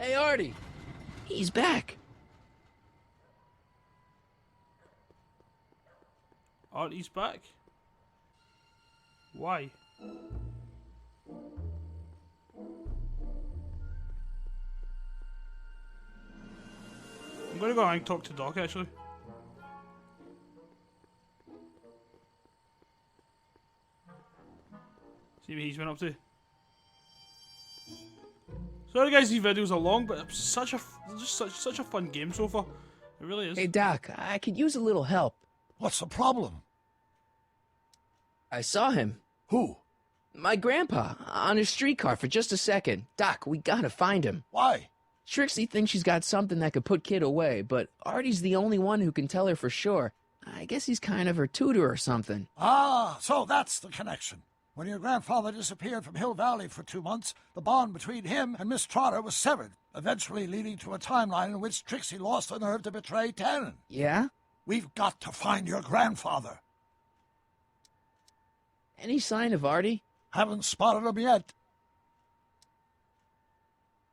Hey, Artie! He's back! Artie's back? Why? I'm gonna go and talk to Doc actually. See what he's been up to. Sorry guys, these videos are long, but it's such a fun game so far. It really is. Hey, Doc, I could use a little help. What's the problem? I saw him. Who? My grandpa, on his streetcar for just a second. Doc, we gotta find him. Why? Trixie thinks she's got something that could put Kid away, but Artie's the only one who can tell her for sure. I guess he's kind of her tutor or something. Ah, so that's the connection. When your grandfather disappeared from Hill Valley for 2 months, the bond between him and Miss Trotter was severed, eventually leading to a timeline in which Trixie lost the nerve to betray Tannen. Yeah? We've got to find your grandfather. Any sign of Artie? Haven't spotted him yet.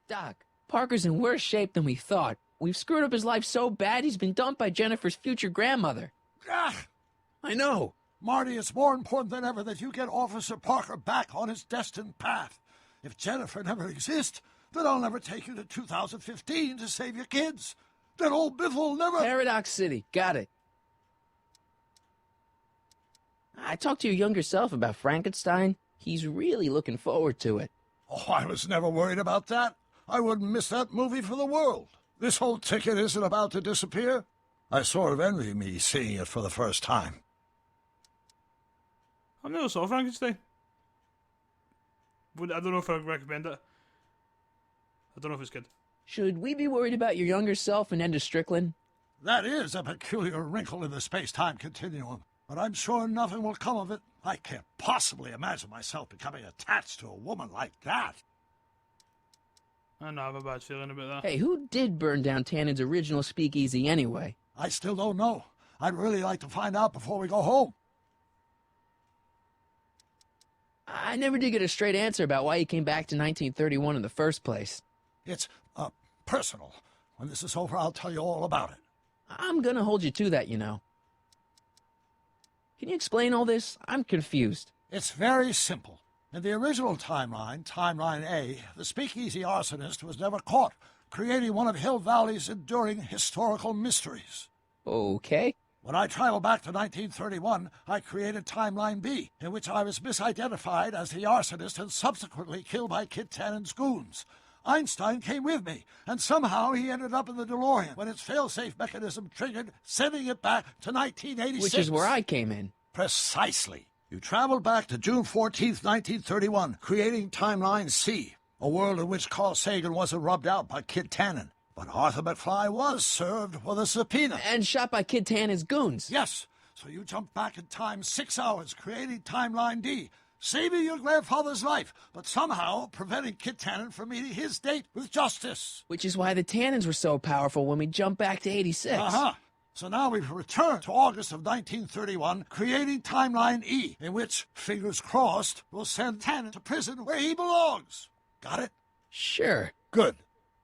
Doc, Parker's in worse shape than we thought. We've screwed up his life so bad he's been dumped by Jennifer's future grandmother. Ah, I know. Marty, it's more important than ever that you get Officer Parker back on his destined path. If Jennifer never exists, then I'll never take you to 2015 to save your kids. Then old Biff will never... Paradox City, got it. I talked to your younger self about Frankenstein. He's really looking forward to it. Oh, I was never worried about that. I wouldn't miss that movie for the world. This whole ticket isn't about to disappear. I sort of envy me seeing it for the first time. I've never saw Frankenstein. I don't know if I'd recommend it. I don't know if it's good. Should we be worried about your younger self and Enda Strickland? That is a peculiar wrinkle in the space-time continuum, but I'm sure nothing will come of it. I can't possibly imagine myself becoming attached to a woman like that. I know I have a bad feeling about that. Hey, who did burn down Tannen's original speakeasy anyway? I still don't know. I'd really like to find out before we go home. I never did get a straight answer about why he came back to 1931 in the first place. It's, personal. When this is over, I'll tell you all about it. I'm gonna hold you to that, you know. Can you explain all this? I'm confused. It's very simple. In the original timeline, Timeline A, the speakeasy arsonist was never caught, creating one of Hill Valley's enduring historical mysteries. Okay. When I traveled back to 1931, I created Timeline B, in which I was misidentified as the arsonist and subsequently killed by Kit Tannen's goons. Einstein came with me, and somehow he ended up in the DeLorean when its fail-safe mechanism triggered, sending it back to 1986. Which is where I came in. Precisely. You traveled back to June 14th, 1931, creating Timeline C, a world in which Carl Sagan wasn't rubbed out by Kit Tannen. But Arthur McFly was served with a subpoena. And shot by Kid Tannen's goons. Yes, so you jumped back in time 6 hours, creating Timeline D, saving your grandfather's life, but somehow preventing Kit Tannen from meeting his date with justice. Which is why the Tannens were so powerful when we jumped back to 86. Uh-huh. So now we've returned to August of 1931, creating Timeline E, in which, fingers crossed, we'll send Tannen to prison where he belongs. Got it? Sure. Good.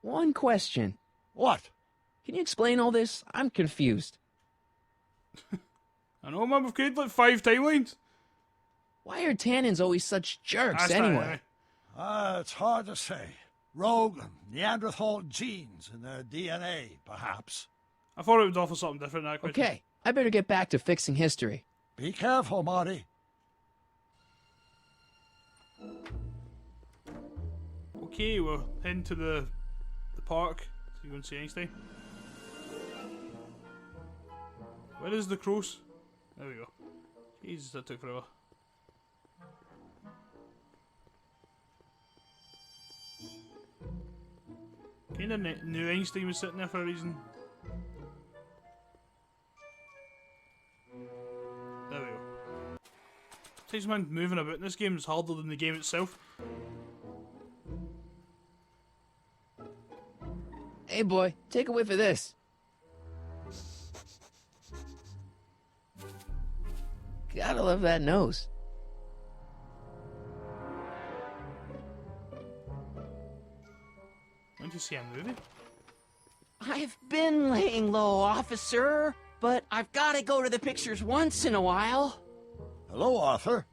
One question. What? Can you explain all this? I'm confused. I know, man, we've created like 5 timelines. Why are Tannens always such jerks That's not anyway? It's hard to say. Rogue and Neanderthal genes in their DNA, perhaps. I thought it would offer something different now. Okay, I better get back to fixing history. Be careful, Marty. Okay, we're heading to the park to go and see Einstein. Where is the crows? There we go. Jesus, that took forever. Kinda knew Einstein was sitting there for a reason. There we go. Takes man moving about in this game is harder than the game itself. Hey boy, take a whiff of this. Gotta love that nose. Went to see a movie? I've been laying low, officer, but I've got to go to the pictures once in a while. Hello, Arthur.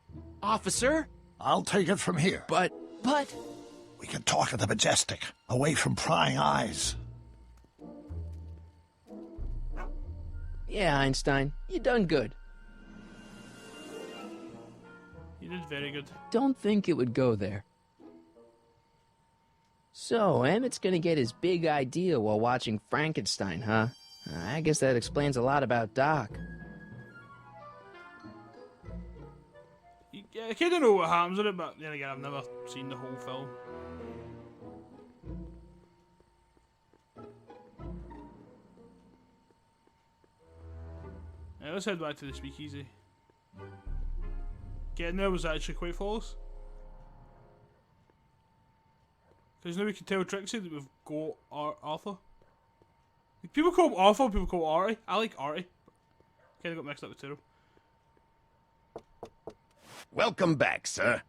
Officer? I'll take it from here. But... We can talk at the Majestic, away from prying eyes. Yeah, Einstein, you done good. You did very good. Don't think it would go there. So, Emmett's gonna get his big idea while watching Frankenstein, huh? I guess that explains a lot about Doc. Yeah, I kind of know what happens in it, but then again, I've never seen the whole film. Yeah, let's head back to the speakeasy. Getting there was actually quite flawless. Because now we can tell Trixie that we've got Arthur. Like, people call him Arthur, people call him Artie. I like Artie. Kind of got mixed up with two. Welcome back, sir.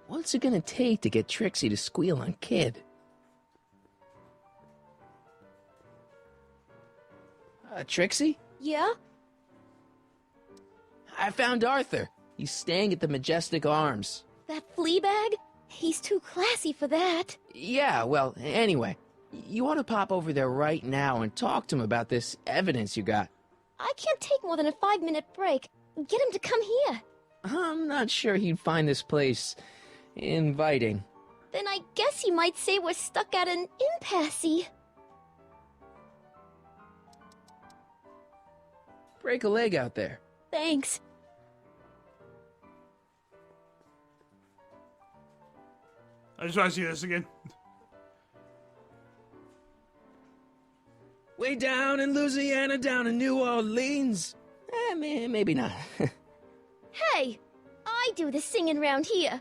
What's it gonna take to get Trixie to squeal on Kid? Trixie? Yeah? I found Arthur. He's staying at the Majestic Arms. That flea bag? He's too classy for that. Yeah, well, anyway, you want to pop over there right now and talk to him about this evidence you got. I can't take more than a 5-minute break. Get him to come here. I'm not sure he'd find this place inviting. Then I guess he might say we're stuck at an impasse. Break a leg out there. Thanks. I just want to see this again. Way down in Louisiana, down in New Orleans. Maybe not. Hey, I do the singing round here.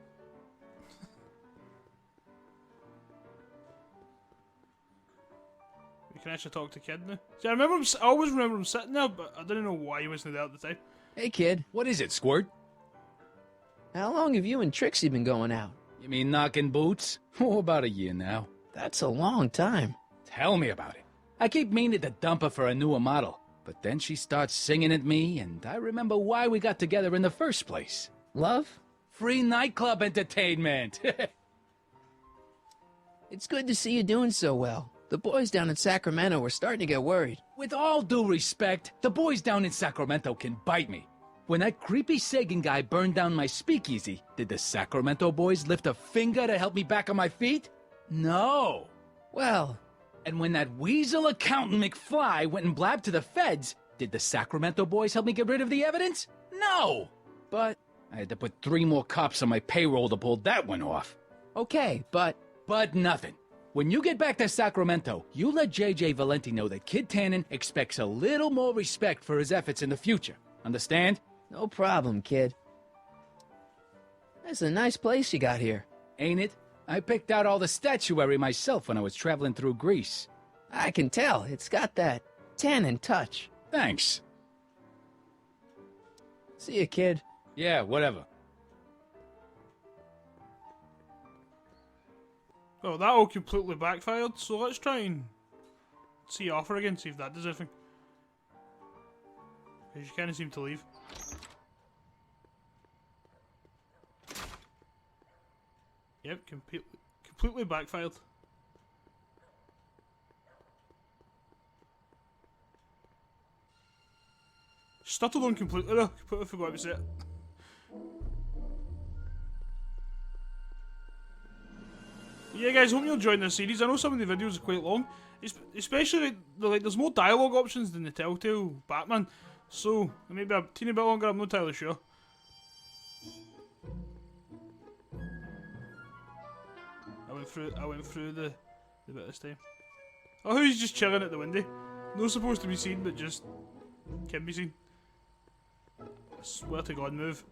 We can actually talk to Kid now. See, I always remember him sitting there, but I didn't know why he wasn't there at the time. Hey, kid. What is it, Squirt? How long have you and Trixie been going out? You mean knocking boots? Oh, about a year now. That's a long time. Tell me about it. I keep meaning to dump her for a newer model, but then she starts singing at me, and I remember why we got together in the first place. Love? Free nightclub entertainment! It's good to see you doing so well. The boys down in Sacramento were starting to get worried. With all due respect, the boys down in Sacramento can bite me. When that creepy Sagan guy burned down my speakeasy, did the Sacramento boys lift a finger to help me back on my feet? No. Well, And when that weasel accountant McFly went and blabbed to the feds, did the Sacramento boys help me get rid of the evidence? No. but... I had to put 3 more cops on my payroll to pull that one off. Okay, but... But nothing. When you get back to Sacramento, you let J.J. Valenti know that Kid Tannen expects a little more respect for his efforts in the future. Understand? No problem, kid. That's a nice place you got here. Ain't it? I picked out all the statuary myself when I was traveling through Greece. I can tell. It's got that Tannen touch. Thanks. See ya, kid. Yeah, whatever. Well, that all completely backfired, so let's try and see Arthur again, see if that does anything. Because you kind of seem to leave. Yep, completely backfired. Stuttered on completely though, completely forgot about it. Yeah guys, hope you're enjoying this series. I know some of the videos are quite long, especially there's more dialogue options than the Telltale Batman, so maybe a teeny bit longer, I'm not entirely sure. I went through the bit this time. Oh, he's just chilling at the window. Not supposed to be seen, but just can be seen. I swear to God, move.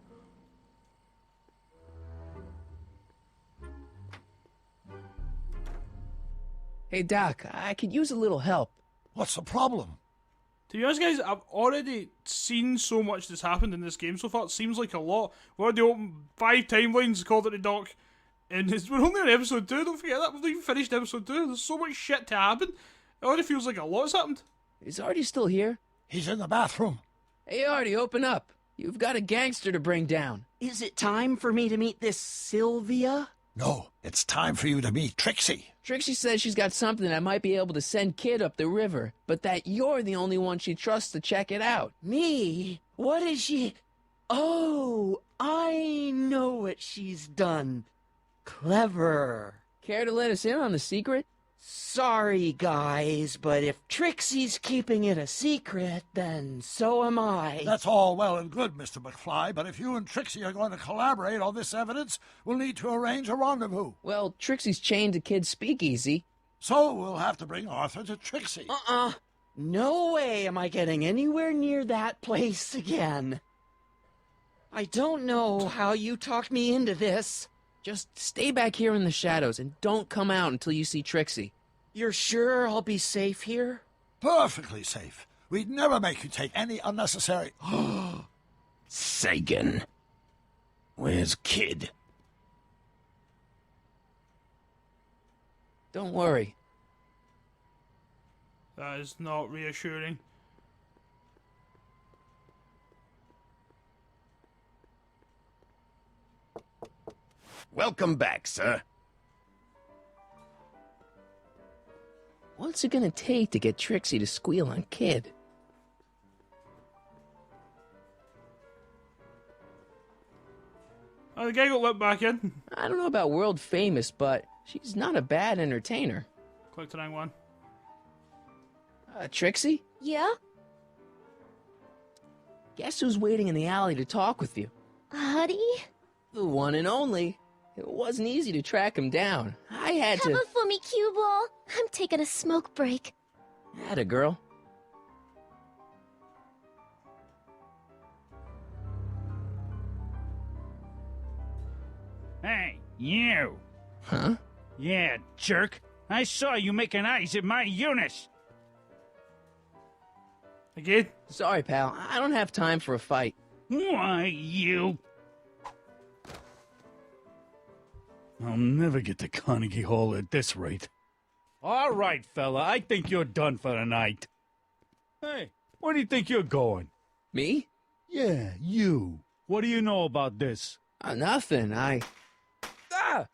Hey, Doc, I could use a little help. What's the problem? To be honest, guys, I've already seen so much that's happened in this game so far. It seems like a lot. We already opened 5 timelines, called it the doc. And we're only on episode 2, don't forget that. We've not even finished episode 2. There's so much shit to happen. It already feels like a lot's happened. Is Artie still here? He's in the bathroom. Hey, Artie, open up. You've got a gangster to bring down. Is it time for me to meet this Sylvia? No, it's time for you to meet Trixie. Trixie says she's got something that might be able to send Kid up the river, but that you're the only one she trusts to check it out. Me? What is she? Oh, I know what she's done. Clever. Care to let us in on the secret? Sorry, guys, but if Trixie's keeping it a secret, then so am I. That's all well and good, Mr. McFly, but if you and Trixie are going to collaborate on this evidence, we'll need to arrange a rendezvous. Well, Trixie's chained to Kid's speakeasy. So we'll have to bring Arthur to Trixie. No way am I getting anywhere near that place again. I don't know how you talked me into this. Just stay back here in the shadows and don't come out until you see Trixie. You're sure I'll be safe here? Perfectly safe. We'd never make you take any unnecessary... Sagan. Where's Kid? Don't worry. That is not reassuring. Welcome back, sir. What's it gonna take to get Trixie to squeal on Kid? Oh, the guy got let back in. I don't know about world famous, but she's not a bad entertainer. Click to 9-1. Trixie? Yeah? Guess who's waiting in the alley to talk with you? Artie? The one and only. It wasn't easy to track him down. I had to... Cover for me, cue ball. I'm taking a smoke break. Atta girl. Hey, you! Huh? Yeah, jerk. I saw you making eyes at my Eunice. Again? Sorry, pal. I don't have time for a fight. Why, you... I'll never get to Carnegie Hall at this rate. All right, fella, I think you're done for the night. Hey, where do you think you're going? Me? Yeah, you. What do you know about this? Nothing. Ah!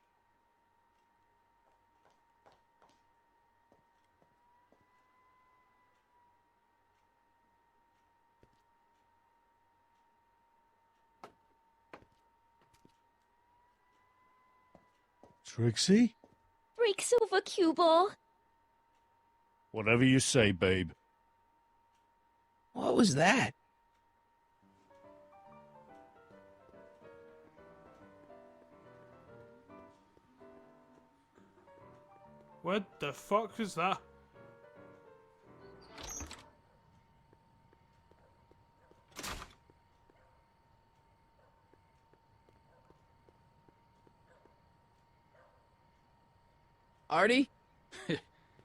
Trixie? Break's over, cue ball. Whatever you say, babe. What was that? What the fuck is that? Artie?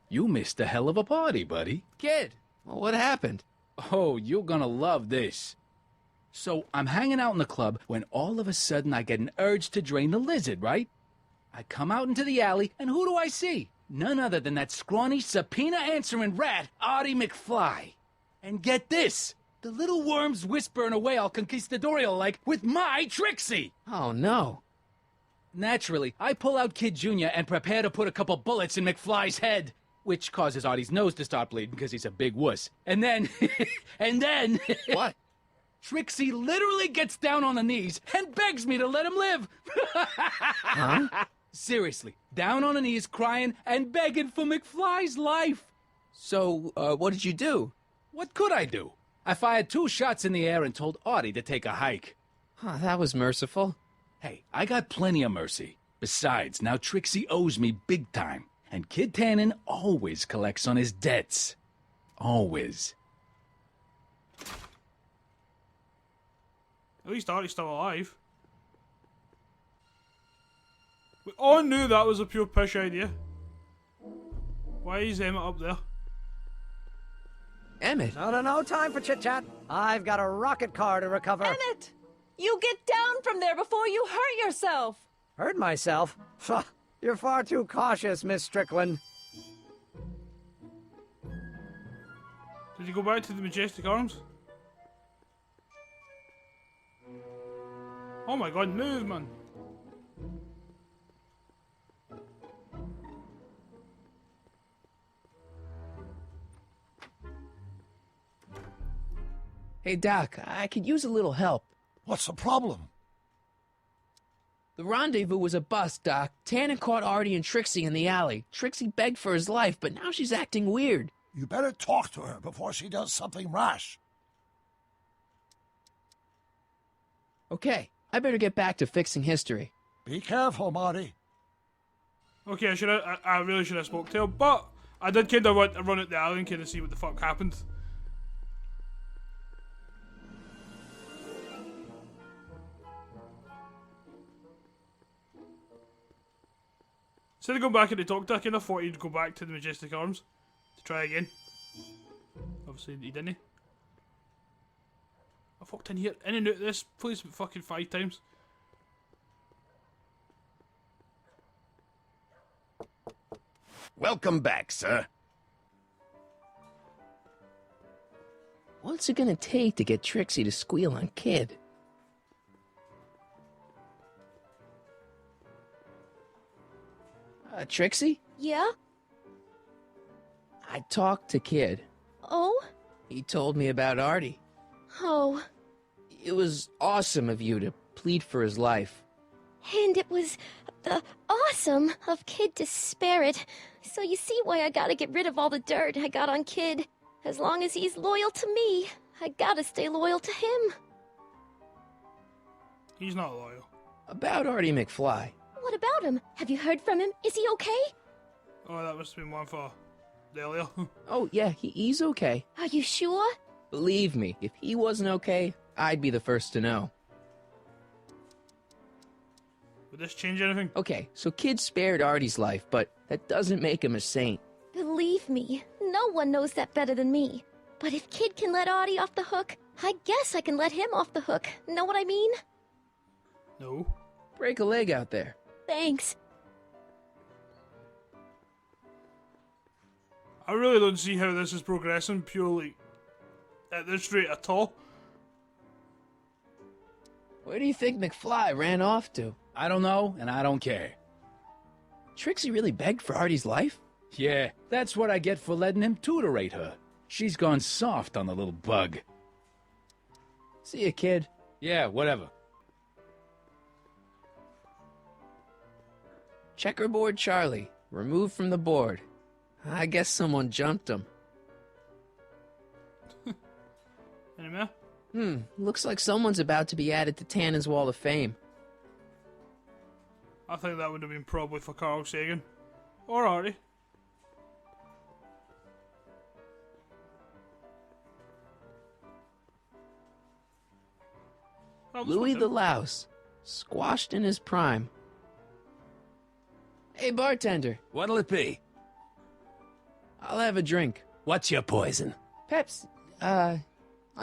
You missed a hell of a party, buddy. Kid! Well, what happened? Oh, you're gonna love this. So, I'm hanging out in the club when all of a sudden I get an urge to drain the lizard, right? I come out into the alley, and who do I see? None other than that scrawny, subpoena-answering rat, Artie McFly. And get this! The little worm's whispering away all conquistadorial-like with my Trixie! Oh, no. Naturally, I pull out Kid Jr. and prepare to put a couple bullets in McFly's head, which causes Artie's nose to start bleeding because he's a big wuss. And then, What? Trixie literally gets down on her knees and begs me to let him live. Huh? Seriously, down on her knees crying and begging for McFly's life. So, what did you do? What could I do? I fired 2 shots in the air and told Artie to take a hike. Huh, that was merciful. Hey, I got plenty of mercy. Besides, now Trixie owes me big time. And Kid Tannen always collects on his debts. Always. At least Artie's still alive. We all knew that was a pure pish idea. Why is Emmett up there? Emmett? No time for chit-chat. I've got a rocket car to recover. Emmett! You get down from there before you hurt yourself! Hurt myself? Pho, you're far too cautious, Miss Strickland. Did you go back to the Majestic Arms? Oh my god, move, man. Hey, Doc, I could use a little help. What's the problem? The rendezvous was a bust, Doc. Tannen caught Artie and Trixie in the alley. Trixie begged for his life, but now she's acting weird. You better talk to her before she does something rash. Okay, I better get back to fixing history. Be careful, Marty. Okay, I really should have spoke to him, but I did kind of want to run at the alley and kind of see what the fuck happened. Instead of going back and to talk to her, I kind of thought he'd go back to the Majestic Arms to try again. Obviously, he didn't. I fucked in here, in and out of this place fucking 5 times. Welcome back, sir. What's it gonna take to get Trixie to squeal on Kid? Trixie? Yeah? I talked to Kid. Oh? He told me about Artie. Oh. It was awesome of you to plead for his life. And it was awesome of Kid to spare it. So you see why I gotta get rid of all the dirt I got on Kid. As long as he's loyal to me, I gotta stay loyal to him. He's not loyal. About Artie McFly. What about him? Have you heard from him? Is he okay? Oh, that must have been one for earlier. Oh, yeah, he's okay. Are you sure? Believe me, if he wasn't okay, I'd be the first to know. Would this change anything? Okay, so Kid spared Artie's life, but that doesn't make him a saint. Believe me, no one knows that better than me. But if Kid can let Artie off the hook, I guess I can let him off the hook. Know what I mean? No. Break a leg out there. Thanks. I really don't see how this is progressing purely at this rate at all. Where do you think McFly ran off to? I don't know, and I don't care. Trixie really begged for Artie's life? Yeah, that's what I get for letting him tutorate her. She's gone soft on the little bug. See ya, Kid. Yeah, whatever. Checkerboard Charlie, removed from the board. I guess someone jumped him. Any more? Looks like someone's about to be added to Tannen's Wall of Fame. I think that would have been probably for Carl Sagan. Or Artie. Louis the Louse, squashed in his prime. Hey, bartender. What'll it be? I'll have a drink. What's your poison? Peps, on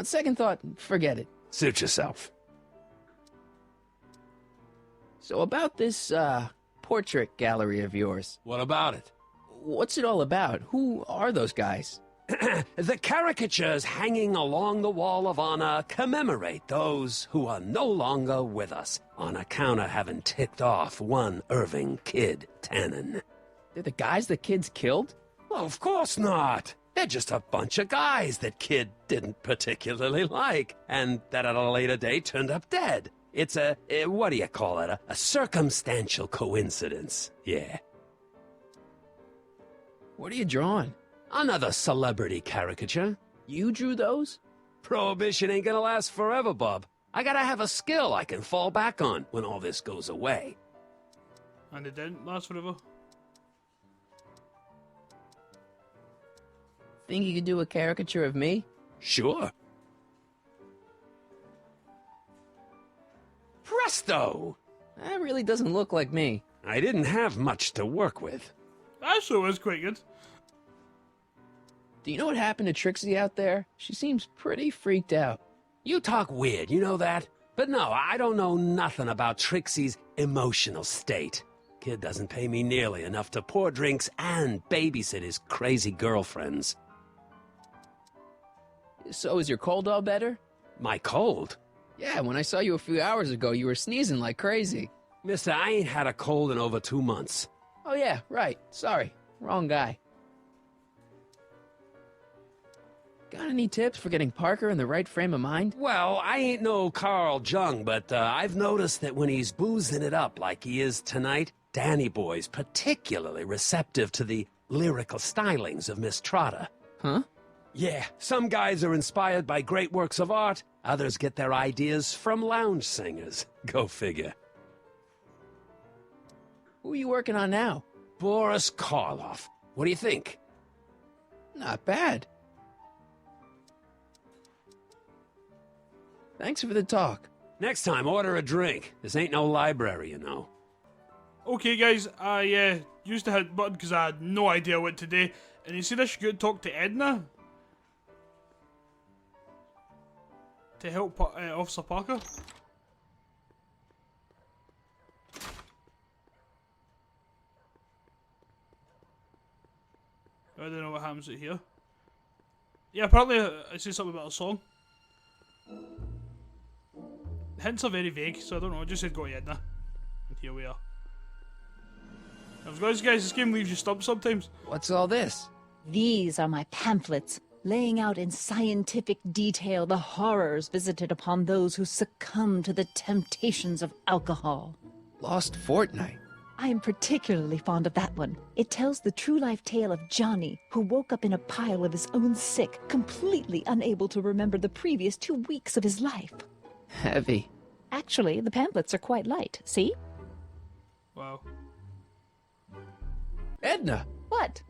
second thought, forget it. Suit yourself. So about this, portrait gallery of yours. What about it? What's it all about? Who are those guys? The caricatures hanging along the Wall of Honor commemorate those who are no longer with us on account of having ticked off one Irving Kid Tannen. They're the guys the kids killed? Well, of course not. They're just a bunch of guys that Kid didn't particularly like, and that at a later date turned up dead. It's what do you call it? A circumstantial coincidence. Yeah. What are you drawing? Another celebrity caricature. You drew those? Prohibition ain't gonna last forever, Bob. I gotta have a skill I can fall back on when all this goes away. And it didn't last forever. Think you could do a caricature of me? Sure. Presto! That really doesn't look like me. I didn't have much to work with. Actually, it was quite good. Do you know what happened to Trixie out there? She seems pretty freaked out. You talk weird, you know that? But no, I don't know nothing about Trixie's emotional state. Kid doesn't pay me nearly enough to pour drinks and babysit his crazy girlfriends. So is your cold all better? My cold? Yeah, when I saw you a few hours ago, you were sneezing like crazy. Mister, I ain't had a cold in over 2 months. Oh yeah, right. Sorry. Wrong guy. Got any tips for getting Parker in the right frame of mind? Well, I ain't no Carl Jung, but I've noticed that when he's boozing it up like he is tonight, Danny Boy's particularly receptive to the lyrical stylings of Miss Trotter. Huh? Yeah, some guys are inspired by great works of art, others get their ideas from lounge singers. Go figure. Who are you working on now? Boris Karloff. What do you think? Not bad. Thanks for the talk. Next time, order a drink. This ain't no library, you know. Okay, guys, I used to hit button because I had no idea what to do, and you said I should go talk to Edna to help Officer Parker. I don't know what happens out here. Yeah, apparently I said something about a song. Hints are very vague, so I don't know. I just said go to Edna. And here we are. Guys, this game leaves you stumped sometimes. What's all this? These are my pamphlets, laying out in scientific detail the horrors visited upon those who succumb to the temptations of alcohol. Lost Fortnight. I am particularly fond of that one. It tells the true-life tale of Johnny, who woke up in a pile of his own sick, completely unable to remember the previous 2 weeks of his life. Heavy. Actually, the pamphlets are quite light, see? Wow. Edna, What?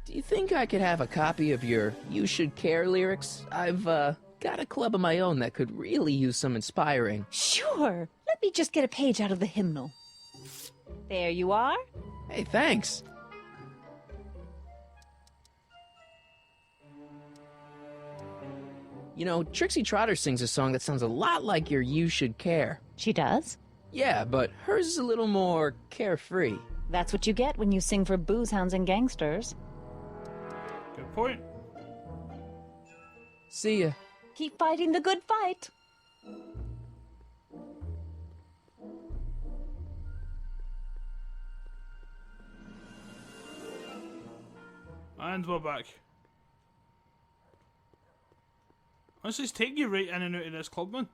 do you think I could have a copy of your You Should Care lyrics? I've, got a club of my own that could really use some inspiring. Sure. Let me just get a page out of the hymnal. There you are. Hey, thanks. You know, Trixie Trotter sings a song that sounds a lot like your You Should Care. She does. Yeah, but hers is a little more carefree. That's what you get when you sing for boozehounds and gangsters. Good point. See ya. Keep fighting the good fight. And we're back. Honestly, it's taking you right in and out of this club, man.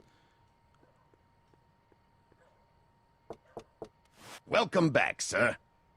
Welcome back, sir.